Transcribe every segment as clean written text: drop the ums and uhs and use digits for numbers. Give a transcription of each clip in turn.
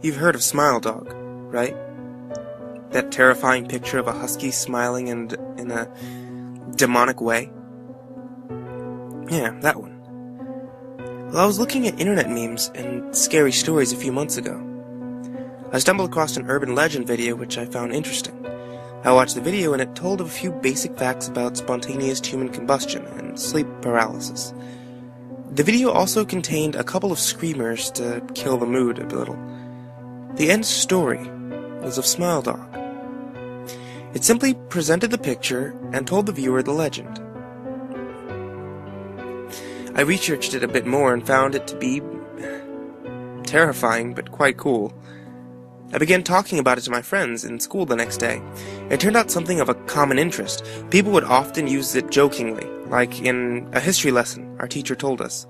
You've heard of Smile Dog, right? That terrifying picture of a husky smiling and in a demonic way? Yeah, that one. Well, I was looking at internet memes and scary stories a few months ago. I stumbled across an urban legend video which I found interesting. I watched the video and it told of a few basic facts about spontaneous human combustion and sleep paralysis. The video also contained a couple of screamers to kill the mood a little. The end story was of Smile Dog. It simply presented the picture and told the viewer the legend. I researched it a bit more and found it to be terrifying but quite cool. I began talking about it to my friends in school the next day. It turned out something of a common interest. People would often use it jokingly, like in a history lesson our teacher told us.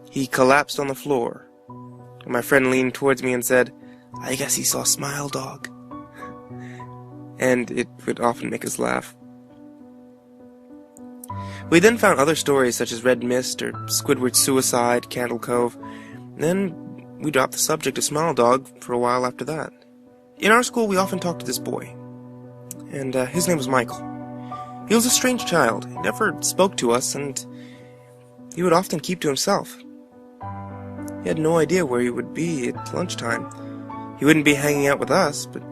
He collapsed on the floor. And my friend leaned towards me and said, "I guess he saw Smile Dog." And it would often make us laugh. We then found other stories such as Red Mist or Squidward's suicide, Candle Cove. Then we dropped the subject of Smile Dog for a while after that. In our school, we often talked to this boy, and his name was Michael. He was a strange child. He never spoke to us, and he would often keep to himself. He had no idea where he would be at lunchtime. He wouldn't be hanging out with us, but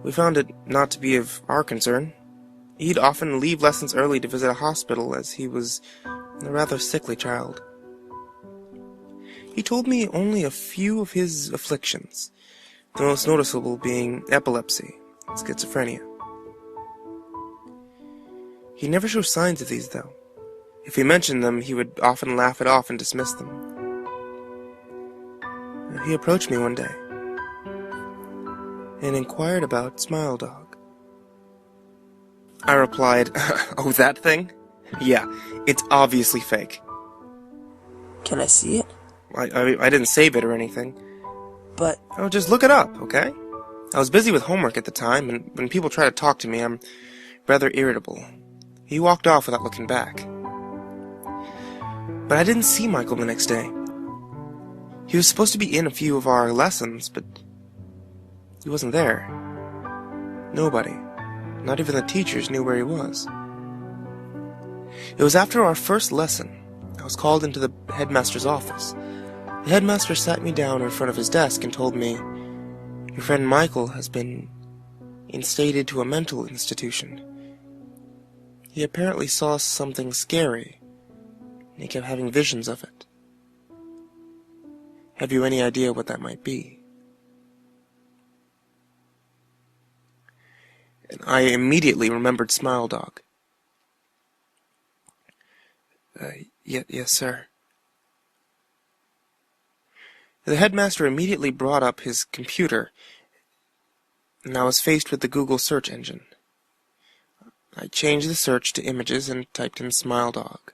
we found it not to be of our concern. He'd often leave lessons early to visit a hospital, as he was a rather sickly child. He told me only a few of his afflictions, the most noticeable being epilepsy and schizophrenia. He never showed signs of these, though. If he mentioned them, he would often laugh it off and dismiss them. He approached me one day and inquired about Smile Dog. I replied, "Oh, that thing? Yeah, it's obviously fake." Can I see it? I didn't save it or anything. But... Oh, just look it up, okay? I was busy with homework at the time, and when people try to talk to me, I'm rather irritable. He walked off without looking back. But I didn't see Michael the next day. He was supposed to be in a few of our lessons, but he wasn't there. Nobody, not even the teachers, knew where he was. It was after our first lesson. I was called into the headmaster's office. The headmaster sat me down in front of his desk and told me, "Your friend Michael has been instated to a mental institution. He apparently saw something scary, and he kept having visions of it. Have you any idea what that might be?" And I immediately remembered Smile Dog. Yes, sir." The headmaster immediately brought up his computer, and I was faced with the Google search engine. I changed the search to images and typed in Smile Dog.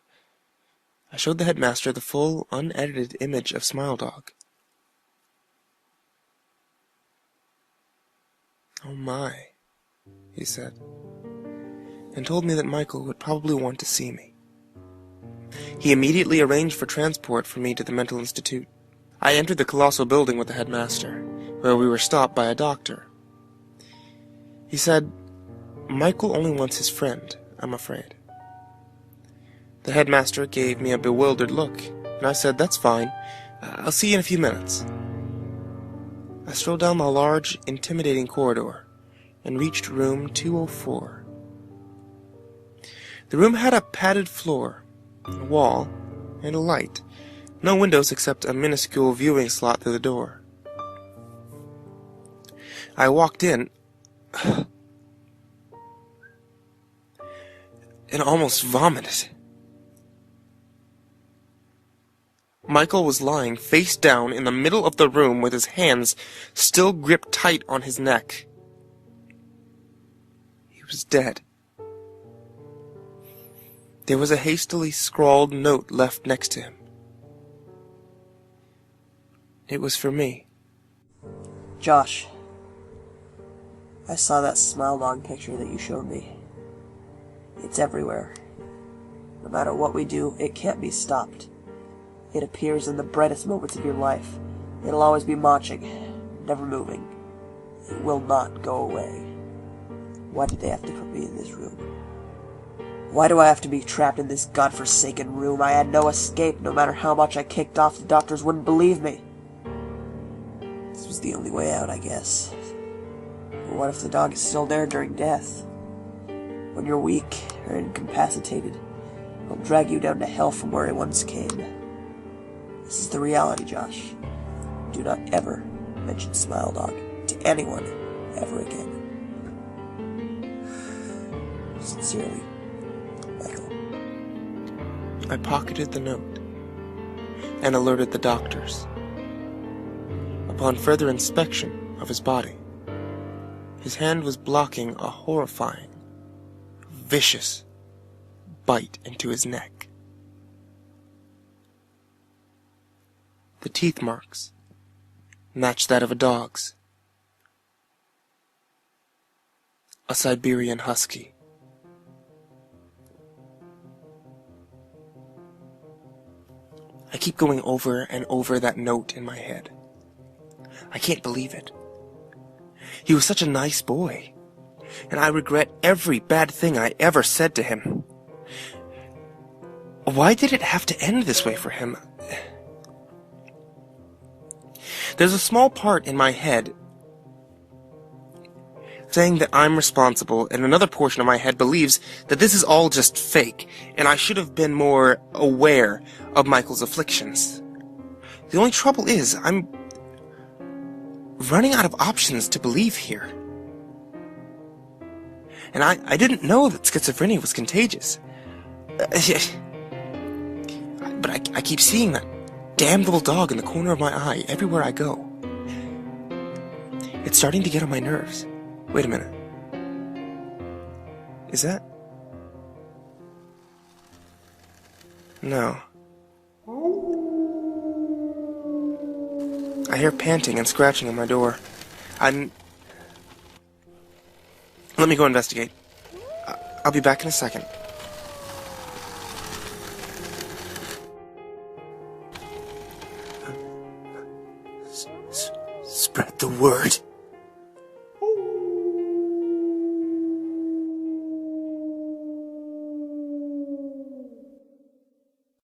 I showed the headmaster the full, unedited image of Smile Dog. "Oh my," he said, and told me that Michael would probably want to see me. He immediately arranged for transport for me to the mental institute. I entered the colossal building with the headmaster, where we were stopped by a doctor. He said, "Michael only wants his friend, I'm afraid." The headmaster gave me a bewildered look, and I said, "That's fine. I'll see you in a few minutes." I strolled down the large, intimidating corridor and reached room 204. The room had a padded floor, a wall, and a light. No windows except a minuscule viewing slot through the door. I walked in and almost vomited. Michael was lying face down in the middle of the room with his hands still gripped tight on his neck. He was dead. There was a hastily scrawled note left next to him. It was for me. Josh, I saw that Smile Dog picture that you showed me. It's everywhere. No matter what we do, it can't be stopped. It appears in the brightest moments of your life. It'll always be marching, never moving. It will not go away. Why did they have to put me in this room? Why do I have to be trapped in this godforsaken room? I had no escape. No matter how much I kicked off, the doctors wouldn't believe me. This was the only way out, I guess. But what if the dog is still there during death? When you're weak or incapacitated, it'll drag you down to hell from where it once came. This is the reality, Josh. Do not ever mention Smile Dog to anyone ever again. Sincerely, Michael. I pocketed the note and alerted the doctors. Upon further inspection of his body, his hand was blocking a horrifying, vicious bite into his neck. The teeth marks matched that of a dog's, a Siberian husky. I keep going over and over that note in my head. I can't believe it. He was such a nice boy, and I regret every bad thing I ever said to him. Why did it have to end this way for him? There's a small part in my head saying that I'm responsible, and another portion of my head believes that this is all just fake, and I should have been more aware of Michael's afflictions. The only trouble is, I'm running out of options to believe here. And I didn't know that schizophrenia was contagious. But I keep seeing that damn little dog in the corner of my eye everywhere I go. It's starting to get on my nerves. Wait a minute. Is that? No. I hear panting and scratching on my door. Let me go investigate. I'll be back in a second. Spread the word.